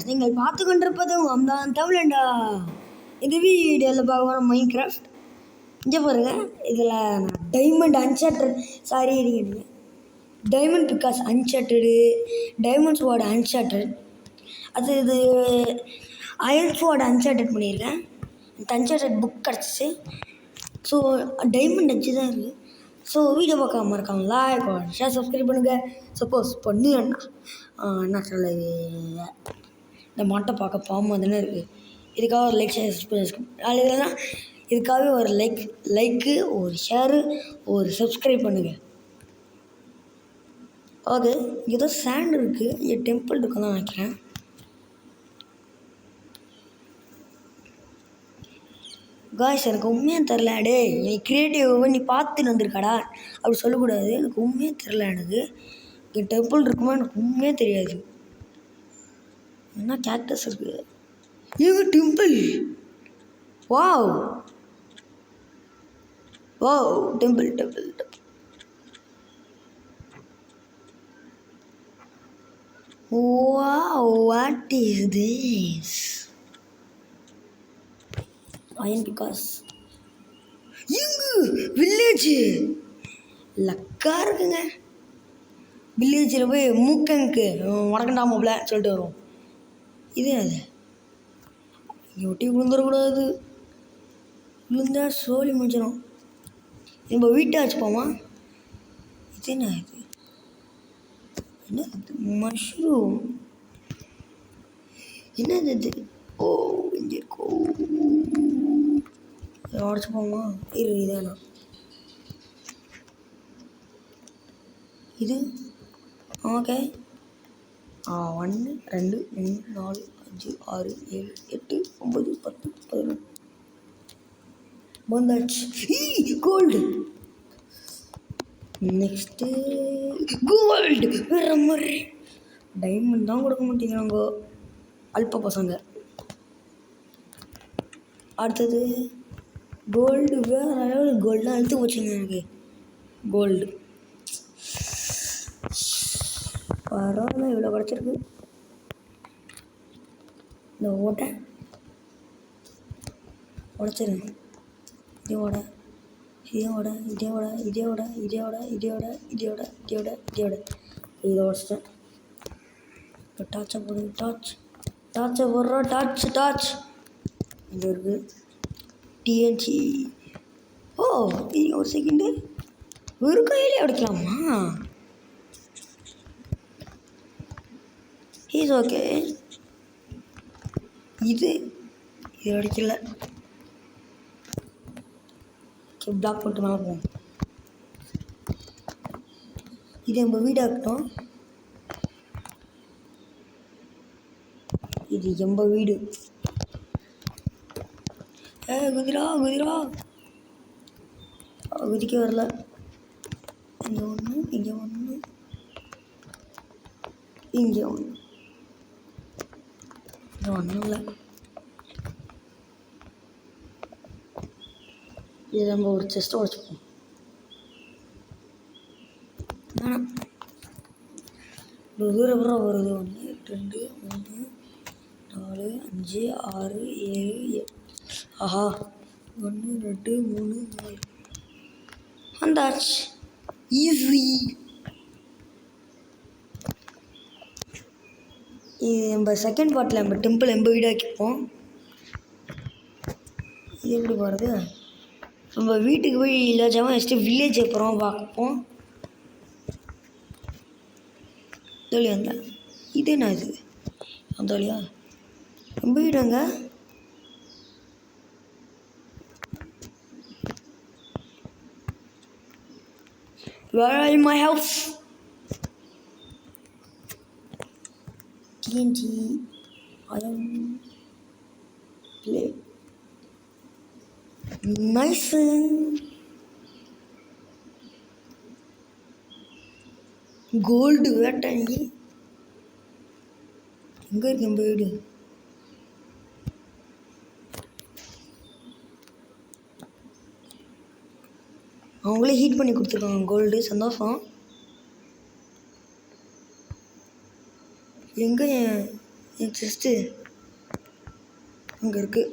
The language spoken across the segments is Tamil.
நீங்கள் பார்த்து கொண்டிருப்பது அம்தான் தமிழண்டா. இது வீடியோவில் பார்க்க மைண்ட் கிராஃப்ட். இங்கே பாருங்க, இதில் நான் டைமண்ட் அன்சார்ட்டட் சாரி இருக்கீங்க, diamond pickaxe enchanted, diamond sword enchanted, அது இது அயன் ஸ்வாட் அன்சார்ட்டட் பண்ணியிருக்கேன். இந்த அன்சார்ட்டட் புக் கிடச்சிச்சு. ஸோ டைமண்ட் அஞ்சு தான் இருக்குது. ஸோ வீடியோ பார்க்காம இருக்காங்க, லைக் ஷேர் சப்ஸ்கிரைப் பண்ணுங்கள். சப்போஸ் பண்ணுன்னா என்ன சொல்ல, இந்த மாட்டை பார்க்க பாம்பு தானே இருக்குது. இதுக்காக ஒரு லைக் ஷேர் சப்ஸ்கிரைப் இல்லைன்னா இதுக்காகவே ஒரு லைக்கு ஒரு ஷேரு ஒரு சப்ஸ்கிரைப் பண்ணுங்கள். ஓகே, ஏதோ சாண்ட் இருக்குது, என் டெம்பிள் இருக்குன்னு தான் நினைக்கிறேன். காய்ஸ், எனக்கு உண்மையாக தெரில. டே, நீ க்ரியேட்டிவ் நீ பார்த்துட்டு வந்திருக்காடா அப்படி சொல்லக்கூடாது. எனக்கு உண்மையாக தெரில. எனக்கு என் டெம்பிள் இருக்குமா எனக்கு உண்மையாக தெரியாது. என்ன கேக்டஸ் இருக்குது எங்க temple. Wow wow, temple temple temple. Wow, what is this? அயன் பிகாஸ் எங்கு வில்லேஜ் லக்கா இருக்குங்க. வில்லேஜில் போய் மூக்கங்கு வடக்கண்டாமப்பில் சொல்லிட்டு வரும். இது அது ஒட்டி விழுந்துடக்கூடாது, விழுந்தா சோழி முடிஞ்சிடும். நம்ம வீட்டை வச்சுப்போமா? இது என்ன இது? என்ன மஷ்ரூம்? என்னது இது? ஓ, இங்கே இருக்கோ, உடச்சுப்போமா? இதானா இது? ஓகே. 1 2 3 4 5 6 7 8 9 10 11 வந்தாச்சு. கோல்டு. Next gold. வேற மாதிரி டைமண்ட் தான் கொடுக்க மாட்டேங்கிறாங்க அல்ப பசங்க. அடுத்தது கோல்டு. வேறு அளவு கோல்டுலாம் அழுத்து போச்சுங்க எனக்கு. கோல்டு பரவாயில்ல, இவ்வளோ கிடச்சிருக்கு. இந்த ஓட்டை உடச்சிருங்க. இதோட இதோட இதோட இதோட இதோட இதோட இதோட இதோட இதோட இதை உடச்சிட்டேன். இப்போ டார்ச்சை போடு, டார்ச்சை போடுறோம். டார்ச் இது இருக்குது. டிஎன்சி. ஓ, இது ஒரு செகண்டு ஒரு கையிலே உடைக்கலாமா? Is okay. இது அடிக்கல. பிளாக் போட்டு மேலே போவோம். இது நம்ம வீடாகட்டும். இது எம்ப வீடு. குதிரா குதிக்க வரல. இங்கே ஒன்று, இங்கே ஒன்று, இங்கே ஒன்று. இது ஒன்றும் இல்லை. இது நம்ம ஒரு செஸ்ட்டை உடச்சுப்போம். ஆனால் தூரம் வருது. 1 2 3 4 5 6 7 8. ஆஹா, 1 2 3 4 வந்தாச்சு. ஈஸி. இது நம்ம செகண்ட் பார்ட்டில் நம்ம டெம்பிள் எம்ப வீடாக்கிப்போம். இது எப்படி போகிறது? நம்ம வீட்டுக்கு போய் இல்லாச்சாமல் நெக்ஸ்ட்டு வில்லேஜ் அப்புறம் பார்ப்போம். தோழி வந்தேன். இது என்ன இது? அந்த வழியா நம்ம வீடுங்க. Where are my house? TNT iron plate. Nice. Gold வேட்டாங்கி எங்கே இருக்கு நம்ம வீடு? அவங்களே ஹீட் பண்ணி கொடுத்துருக்காங்க கோல்டு. சந்தோஷம். எங்கே என் செஸ்ட்டு அங்கே இருக்குது.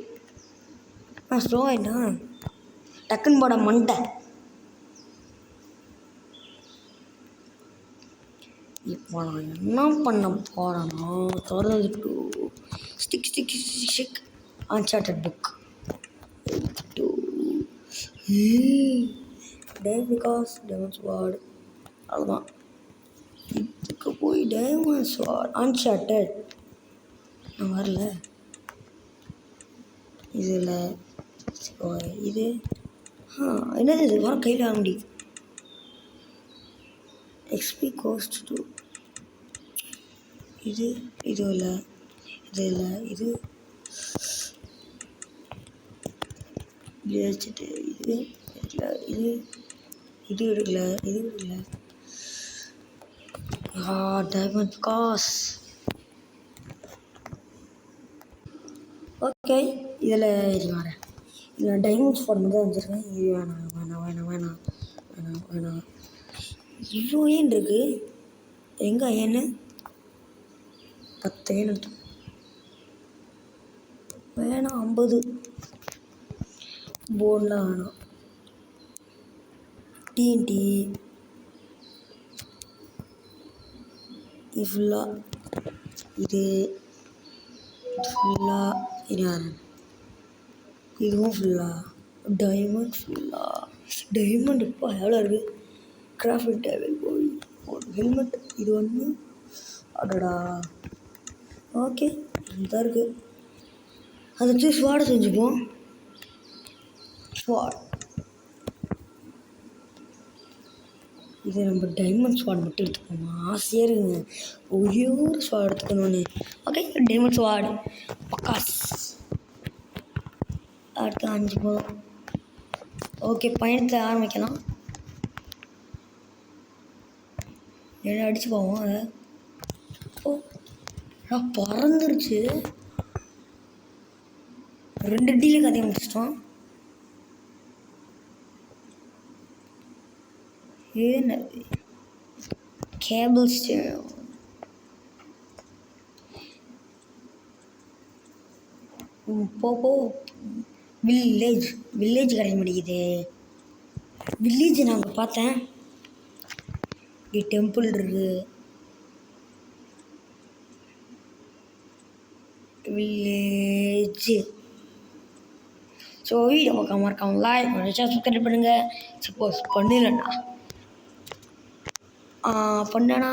நான் ஸ்லோ ஆகிட்டேன். டக்குன்னு போட மண்டை. இப்போ நான் என்ன பண்ண போகிறேன்னா திறந்துட்டு stick unsorted book because diamond sword அவ்வளோதான். இதுக்கு போய் டைமண்ட் ஸ்வார்ட் அன்சார்ட்டட் நான் வரல. இதில் இது என்னது இது வர கையில் ஆக முடியும். எக்ஸ்பி கோஸ்ட் டூ இது இல்லை இது வச்சுட்டு இது எடுக்கல. Diamond cos. ஓகே இதில் இது வரேன். இதில் டைமண்ட் ஸ்பாட் மட்டும் தான் வச்சுருக்கேன். இது வேணாம். இவ்வளோ ஏன் இருக்குது. எங்கே ஏன்னு 10 ஏன் எடுத்து வேணாம். 50 போர்டெலாம் வேணாம். டிஎன்டி இது ஃபுல்லாக இது ஃபுல்லாக இதுவும் ஃபுல்லாக டைமண்ட் இப்போ எவ்வளோ இருக்குது. கிராஃப்ட் டேபிள் போய் ஒரு ஹெல்மெட் இது ஒன்று. அடடா ஓகே இதுதான் இருக்குது. அதை வச்சு ஸ்வாடை செஞ்சுப்போம். ஸ்வாட் இது நம்ம டைமண்ட் ஸ்வாட் மட்டும் எடுத்துக்கோமா. ஆசையாக இருக்குங்க ஒரே ஒரு ஸ்வாட் எடுத்துக்கணும்னு. ஓகே டைமண்ட் ஸ்வாட் பக்காஸ். அடுத்து 5 போதும். ஓகே பயணத்தை ஆரம்பிக்கலாம். என்ன அடிச்சு போவோம். அதை பறந்துருச்சு. 2 டீலே கதையை முடிச்சிட்டோம். என்ன கேபிள் ஸ்டேஷன் போ வில்லேஜ் கிடைக்க மாட்டேங்குது. வில்லேஜ் நாங்கள் பார்த்தேன். இங்கே டெம்பிள் இருக்குது. வில்லேஜ். ஸோ வீடியோ மறக்காம லைக் சப்ஸ்கிரைப் பண்ணுங்கள். சப்போஸ் பண்ணேன்னா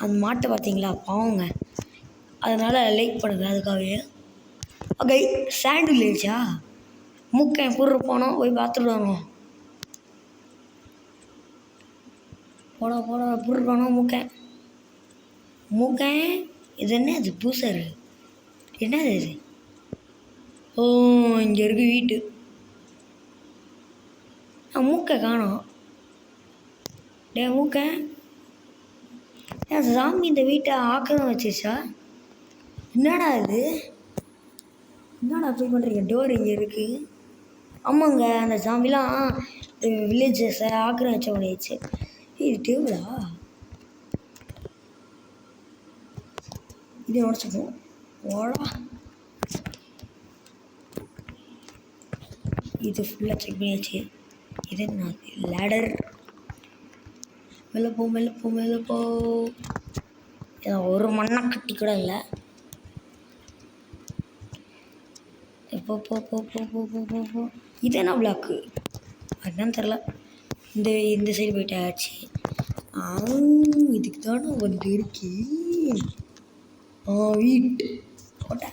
அந்த மாட்டை பார்த்தீங்களா பாவங்க, அதனால் லைக் பண்ணுங்கள். அதுக்காகவே ஓகே சாண்ட் வில்லேஜா மூக்கன் பொருள் போனோம் போய் பார்த்துட்டு வரணும். போட பொருள் போனோம் மூக்கன் இது என்ன அது பூசர் என்னது இது. ஓ இங்கே இருக்கு வீட்டு. மூக்கை காணோம். மூக்கன் சாமி இந்த வீட்டை ஆக்கிரம் வச்சிருச்சா. என்னடா இது, என்னடா ஃபீல் பண்ணுறீங்க. டோர் இங்கே இருக்குது. ஆமாங்க அந்த சாமிலாம் வில்லேஜஸை ஆக்கிரம் வச்ச முடியாச்சு. இது டேபிளா. இது உடச்சிப்போம். ஓடா இது ஃபுல்லாக செக் பண்ணியாச்சு. இது என்ன லேடர். மேலே போ. ஒரு மண்ணை கட்டி கூட இல்லை. போ. இது என்ன பிளாக்கு அதுதான் தெரில. இந்த சைடு போயிட்டாச்சு. இதுக்கு தானே வந்து இருக்கு வீட்டு. ஓட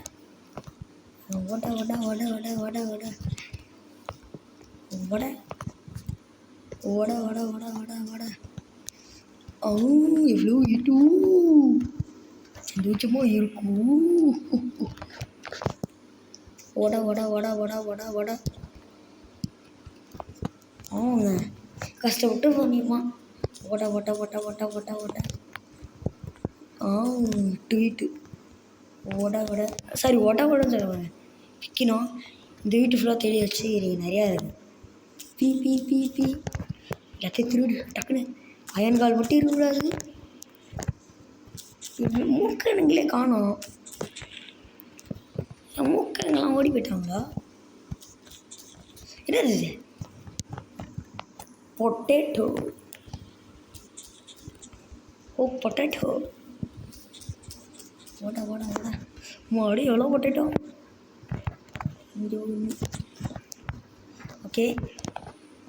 எவ்வளோ வீட்டு சந்தோஷமாக இருக்கும். ஓட அவங்க கஷ்டப்பட்டு பண்ணிப்பான். ஓட வீட்டு ஓட சாரி ஓடன்னு சொல்லுவாங்க. விற்கணும். இந்த வீட்டு ஃபுல்லாக தேடி வச்சு நிறையா இருக்குது. பி எல்லாத்தையும் திருடு டக்குன்னு. அயன்கால் மட்டும் இருக்கக்கூடாது. மூக்கணுங்களே காணோம். ஓடி போயிட்டாங்களா? என்னது இது? பொட்டேட்டோ. ஓ பொட்டேட்டோ. ஓட ஓட ஓட மாடி எவ்வளோ பொட்டேட்டோ. ஓகே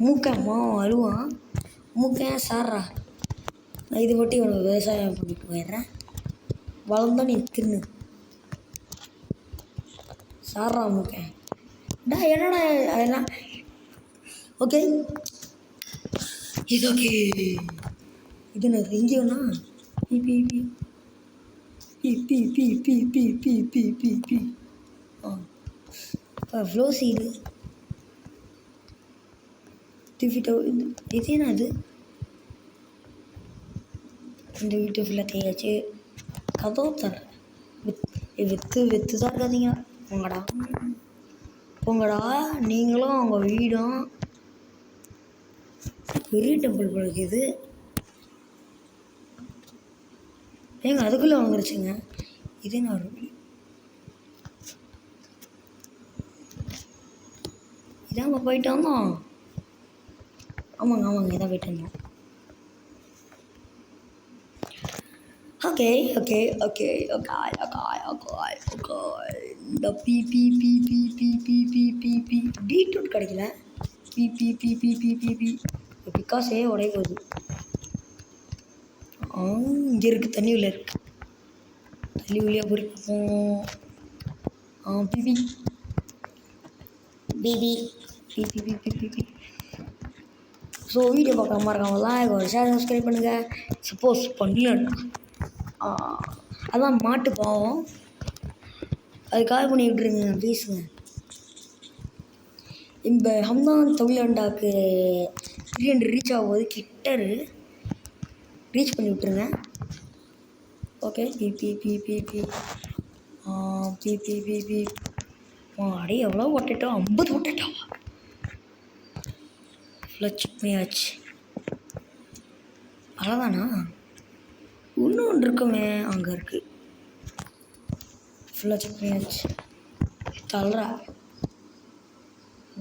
மூக்கம்மா அழுவான். மூக்கன் சார்றா. நான் இது மட்டும் இவ்வளோ விவசாயம் பண்ணிட்டு போயிடுறேன். வளர்ந்தா நீ தின்னு சார்றா மூக்கன். டா என்னடா அதெல்லாம். ஓகே இது ஓகே. இது நான் இங்கேண்ணா பி B B B B B B B B B B பி ஃப்ளோ சீடு தூக்கிட்ட. இது என்ன அது? இந்த வீட்டு ஃபுல்லாக தேயாச்சு. கதவு தர விற்று தான் இருக்காதீங்க. போங்கடா போங்கடா. நீங்களும் அவங்க வீடும் பெரிய டெம்பிள் பழகுது. ஏங்க அதுக்குள்ளே வந்துருச்சுங்க. இது நான் இதான் நம்ம போயிட்டு வந்தோம். ஆமாங்க இதான் போயிட்டு வந்தோம். Okay okay okay okay okay okay okay. இந்த பி B B B B B B B பி பீட்ரூட் கிடைக்கல. பி B B B B B பி பிகாஸே உடைய போகுது. இங்கே இருக்குது. தண்ணி உள்ள இருக்குது. தண்ணி உள்ளே பொறிப்போம். பிபி பிபி பிபி பிபி பிபி. ஸோ வீடியோ பார்க்காம இருக்காங்கலாம் ஒரு ஷேர் சப்ஸ்கிரைப் பண்ணுங்கள். சப்போஸ் பண்ணலன்னா அதான் மாட்டு பாவம், அது கால் பண்ணி விட்டுருங்க ப்ளீஸுங்க. இந்த ஹம்தான் தமிழண்டாக்கு 300 ரீச் ஆகும்போது கிட்டரு ரீச் பண்ணி விட்டுருங்க. Okay P B B B B B B B P. அடே எவ்வளோ பொட்டேட்டோ? 50 பொட்டேட்டோவா? ஃபுல்லாக செக் பண்ணியாச்சு. அவ்வளோதானா? இன்னும் ஒன்று இருக்குமே. அங்கே இருக்குது. ஃபுல்லாக செக் பண்ணியாச்சு. தள்ளுறா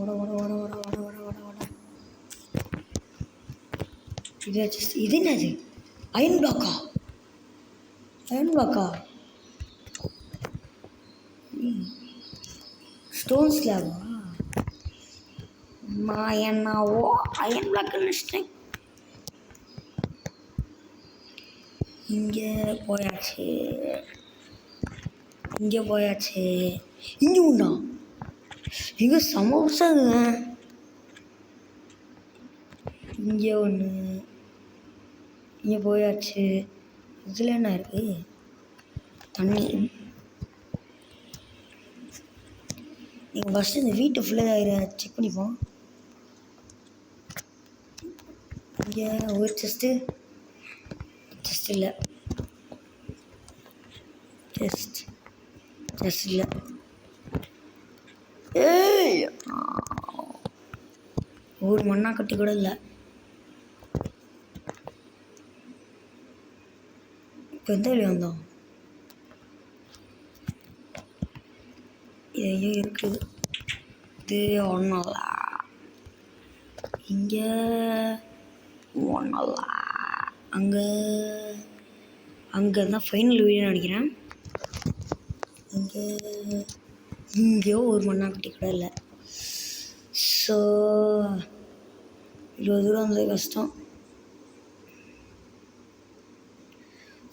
ஓட ஓட ஓட ஓட ஓட ஓட ஓட ஓட. இது என்னது? அயன் பிளாக்கா? அயன் பிளாக்கா? ஸ்டோன் ஸ்லாபா? என்னவோ அயன் பிளாக் நினச்சிட்டேன். இங்கே போயாச்சு. இங்கே உண்டா? இங்கே சமோசாங்க. இங்கே ஒன்று. இங்கே போயாச்சு. இதில் என்ன இருக்குது? தண்ணி. நீங்கள் ஃபஸ்ட்டு இந்த வீட்டு ஃபுல்லாக செக் பண்ணிப்போம். இங்கே ஒரு செஸ்ட்டு இல்லை. செஸ்ட் இல்லை. ஏய் ஒரு மண்ணாக்கட்டி கூட இல்லை. இப்போ எந்த வழி வந்தோம்? இது இருக்குது. இது ஒன்றும் இல்லை. இங்கே ஒன்றும் இல்லை. அங்கே தான் ஃபைனல் வீடியோ நினைக்கிறேன். இங்கேயோ ஒரு மண்ணாக்கட்டி கூட இல்லை. ஸோ இவ்வளோ தூரம் வந்தது கஷ்டம்.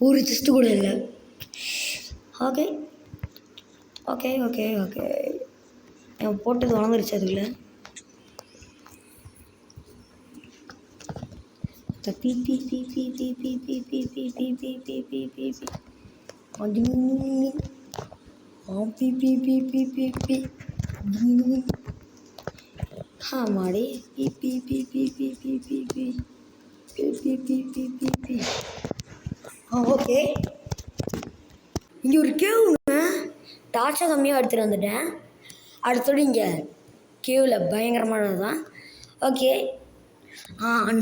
ஒரு செஸ்ட்டு கூட இல்லை. Okay okay okay okay. என் போட்டது வளர்ந்துருச்சு. அதுக்குள்ள பி B B B B B B B B B B B B B B பி மாடி பி B B B B B B B B B B B B பி. ஓகே இங்கே ஒரு கேவுங்க. டார்ச்சை கம்மியாக எடுத்துகிட்டு வந்துட்டேன். அடுத்தது இங்கே கேவில் பயங்கரமானது தான். ஓகே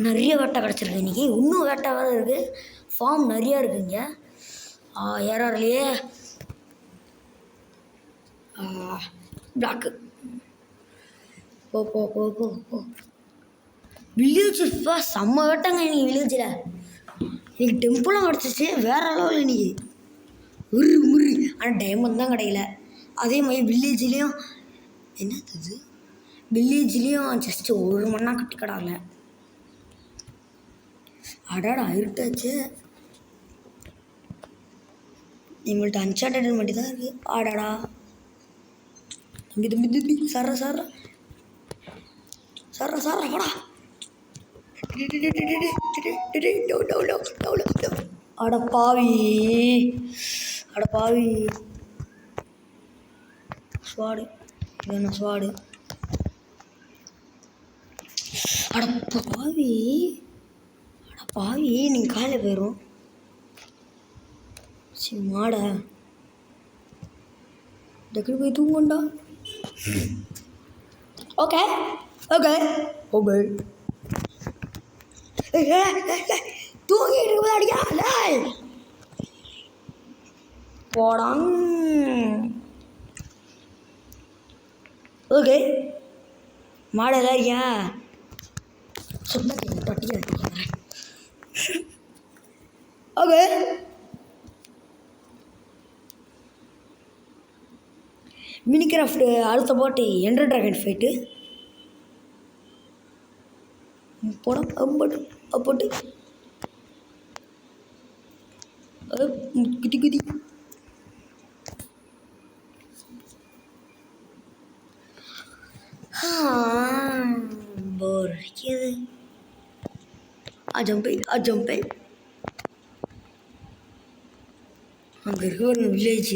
நிறைய வேட்டை கிடச்சிருக்கு இன்றைக்கி. இன்னும் வேட்டை வேறு இருக்குது. ஃபார்ம் நிறையா இருக்குங்க. ஏறாருலையே பிளாக்கு. போ போ போ போ போ. வில்லேஜ் செம்ம வேட்டாங்க இன்னைக்கு வில்லேஜில். இன்னைக்கு டெம்பிளும் கிடச்சிச்சு வேற அளவில் இன்னைக்கு. முறி முறி. ஆனால் டைமண்ட் தான் கிடைக்கல. அதே மாதிரி வில்லேஜ்லேயும் என்னது வில்லேஜ்லேயும் ஜஸ்ட்டு 1 மணி கட்டி கிடால. அடாடா இருட்டாச்சு. நம்மள்ட்ட அன்சார்டட் மட்டும் தான் இருக்குது. ஆடாடா தம்பி தம்பி தம்பி சர்ற சர்ற சர்ற சர்ற போடா. அட பாவி அட பாவி. ஸ்வாடு இது என்ன ஸ்வாடு? அட பாவி அட பாவி. நீங்கள் காலையில் போயிடும். சரி மாட டக்குனு போய் தூங்குண்டா. Okay okay okay. தூங்கிட்டு இருக்கும்போது அடிக்கா போடாங். ஓகே மாடெல்லாம் இருக்கியா? சொன்ன தொட்டிக்க. ஓகே மினி கிராஃப்ட் அடுத்த போட்டு எண்டர் ட்ராகன் ஃபைட்டு போட போட்டு போட்டு குதி குதி. போர் அடிக்கிறது. ஜம்பை அங்கே இருக்க ஒரு வில்லேஜ்.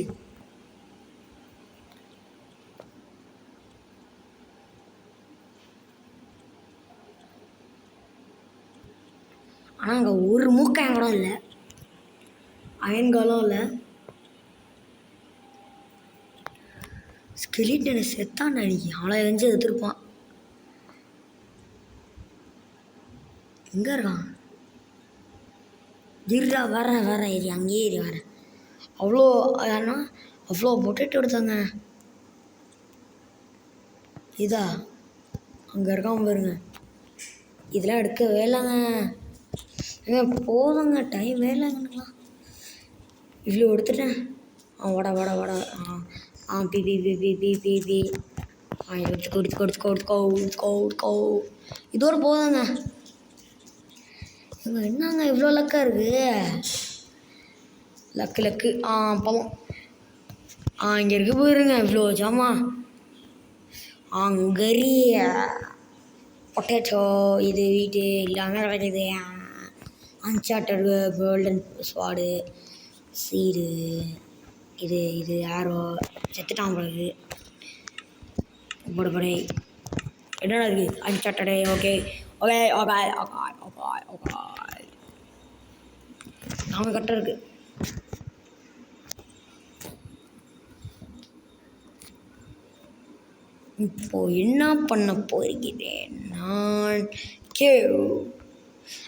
ஆனால் அங்கே ஒரு மூக்காயம் கூட இல்லை. அயன்காலம் இல்லை. ஸ்கெலிட்டனை செத்தான் அன்னைக்கு. அவளை எரிஞ்சு எடுத்துருப்பான். எங்கே இருக்கான்? இருடா வரேன் ஏறி அங்கேயே ஏறி வரேன். அவ்வளோ ஏன்னா அவ்வளோ பொட்டேட்டோ எடுத்தாங்க. இதா அங்கே இருக்கான் பாருங்க. இதெல்லாம் எடுக்கவே இல்லைங்க. போதுங்க டைம் வேலைங்கலாம். இவ்வளோ எடுத்துட்டேன். வட வட வட பி B B B B B பி கொடுத்துக்கோ. இதோடு போதுங்க. இவங்க என்னங்க இவ்வளோ லக்காக இருக்குது? லக்கு பாவம். இங்கே இருக்க போயிருங்க இவ்வளோ ஜாமா. கறி பொட்டேட்டோ இது வீட்டு எல்லாமே கிடைக்குது. அன்சார்ட்டட் கோல்டன் ஸ்வாடு சீடு இது ஆரோ செத்துட்டான் பிறகு போட என்னடா இருக்குது enchanted. Okay okay okay okay okay okay நாம கரெக்டாக இருக்குது. இப்போது என்ன பண்ண போகிறேன் நான்? கேவ்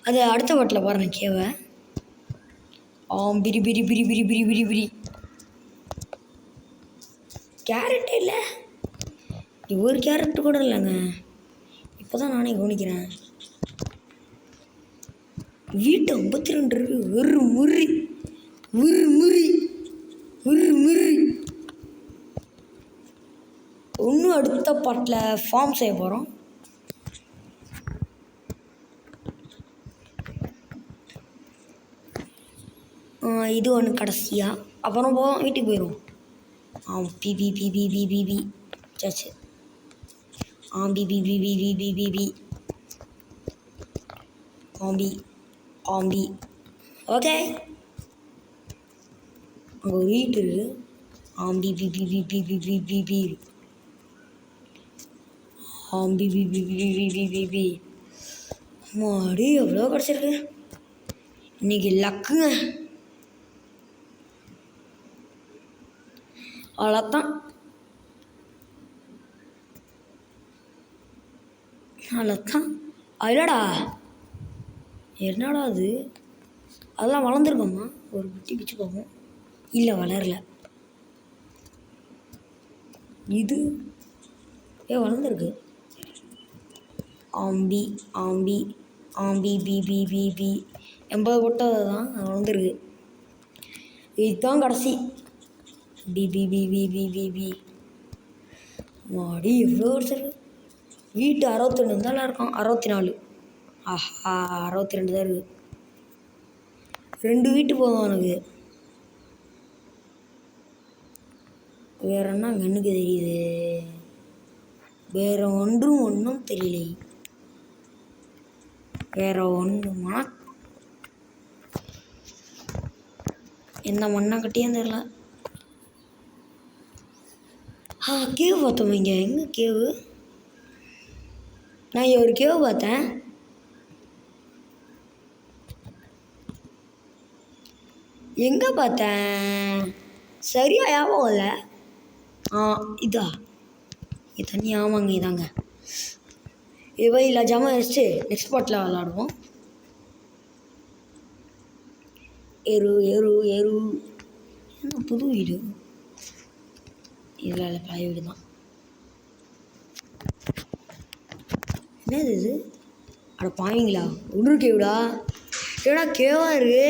அது அடுத்த வாட்டில் பாருங்க. கேவை பிரி பிரி பிரி பிரி பிரி பிரி பிரி. கேரட் இல்லை. ஒரு கேரட்டு கூட இல்லைங்க. இப்போ தான் நானே கவனிக்கிறேன். வீட்டு 52 இருக்கு. ஒரு முறி ஒன்றும் அடுத்த பாட்டில் ஃபார்ம் செய்ய போகிறோம். இது ஒன்று கடைசியாக அப்புறம் போவோம் வீட்டுக்கு போயிடுவோம். பி B B B B B பி சச்சு பி B B B B B B பி ஆம்பி ஓகே. அங்கே ஒரு வீட்டு இருக்குது. பி B B B B B B B B B B B B B B B பி. மாடி எவ்வளோ கிடச்சிருக்கு இன்றைக்கி. லக்குங்க. அவ்வளோத்தான். இல்லடா என்னடா அது? அதெல்லாம் வளர்ந்துருக்கோம்மா. ஒரு குட்டி பிச்சு பார்ப்போம். இல்லை வளரல. இது வளர்ந்துருக்கு. ஆம்பி ஆம்பி ஆம்பி பி 80 போட்டது தான் வளர்ந்துருக்கு. இதுதான் கடைசி. பி மாடி எவ்வளோ வருஷம் வீட்டு 61 இருந்தாலும் இருக்கும். 64. ஆஹா 62 தான் இருக்குது. 2 வீட்டு போதும் எனக்கு. வேற என்ன கண்ணுக்கு தெரியுது? வேற ஒன்றும் தெரியலை. வேற ஒன்றுமா எந்த மண்ணை கட்டியும் தெரியல. கேவ் பார்த்தோம். இங்கே எங்கே கேவு? நான் இங்கே ஒரு கேவ் பார்த்தேன். எங்கே பார்த்தேன் சரியா ஞாபகம் இல்லை. இதா இது தண்ணி. ஆமாங்க இதாங்க. இவை இல்லை ஜாமான் வச்சுட்டு நெக்ஸ்ட் பாட்டில் விளாடுவோம். எரு என்ன புது வீடு? இதில் இல்லை பழைய வீடு தான். என்னது இது? அட பாவீங்களா ஒன்று கேவிடா ஏடா கேவா இருக்கு.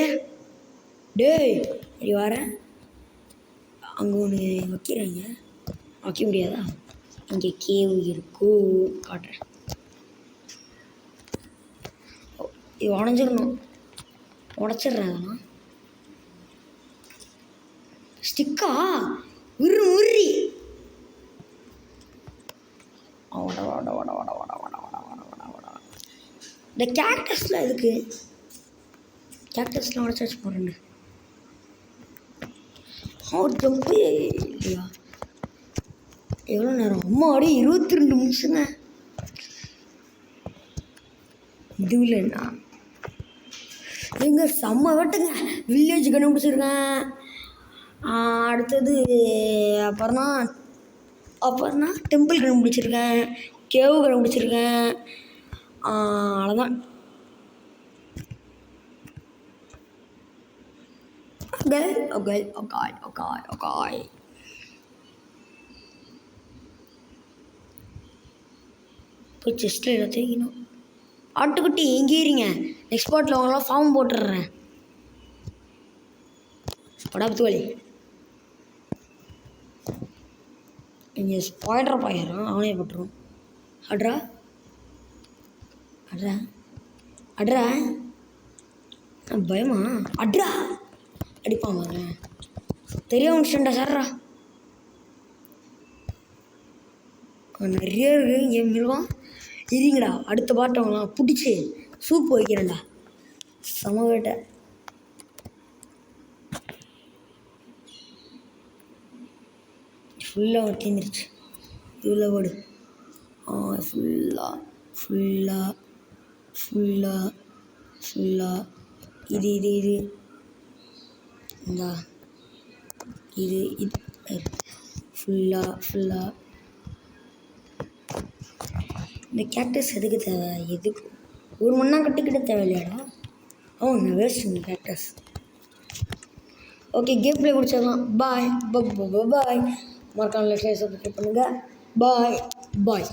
டேய் சரி வரேன். அங்கே ஒன்று வைக்கிறாங்க. வைக்க முடியாதா? இங்கே கேவு இருக்கோ காட்டுறேன். இது உடஞ்சிடணும். உடச்சிட்றேன். அதெல்லாம் ஸ்டிக்கா உரி. இந்த கேக்டஸில் எதுக்கு? கேக்டஸ்லாம் உடச்சி வச்சு போகிறேன்னு ஜம்பு இல்லையா? எவ்வளோ நேரம்? அம்மாடி 22 நிமிஷங்க. இது இல்லைண்ணா எங்கள் செம்ம வெட்டுங்க. வில்லேஜ் கண்டுபிடிச்சிருக்கேன். அடுத்தது அப்புறம்னா டெம்பிள் கண்டுபிடிச்சிருக்கேன். கேவ் கண்டுபிடிச்சிருக்கேன். அவ்வளோதான். ஓகே. போய் செஸ்ட்டில் எல்லாத்தையும் ஆட்டுக்குட்டி இங்கே இருங்க. நெக்ஸ்ட் ஸ்பாட்டில் அவங்களாம் ஃபார்ம் போட்டுடுறேன். படாபத்து வழி இங்கே ஸ்பாய்டர் பாயிடுறான். அவனே போட்டுருவோம். அட்ரா பயமா? அடிப்பான் பாரு. தெரிய முடிச்சுட்டா சார்ரா. நிறைய இருக்கு. இங்கே மிருகம் இருங்கடா. அடுத்த பாட்டவங்களாம் பிடிச்சி சூப் வைக்கிறேன்டா. செம வேட்டை. ஃபுல்லாக தீர்ந்துருச்சு. இவ்வளோ ஓடு. ஃபுல்லாக இது இந்தா இது ஃபுல்லாக இந்த கேக்டஸ் எதுக்கு தேவை? எதுக்கு ஒரு மண்ணா கட்டிக்கிட்ட தேவையில்லையாடா? அவங்க வேஸ்ட் இந்த கேக்டஸ். ஓகே கேம் ப்ளே பிடிச்சதான். பாய். மறக்காம லைக் சப்ஸ்கிரைப் பண்ணுங்கள். பாய்.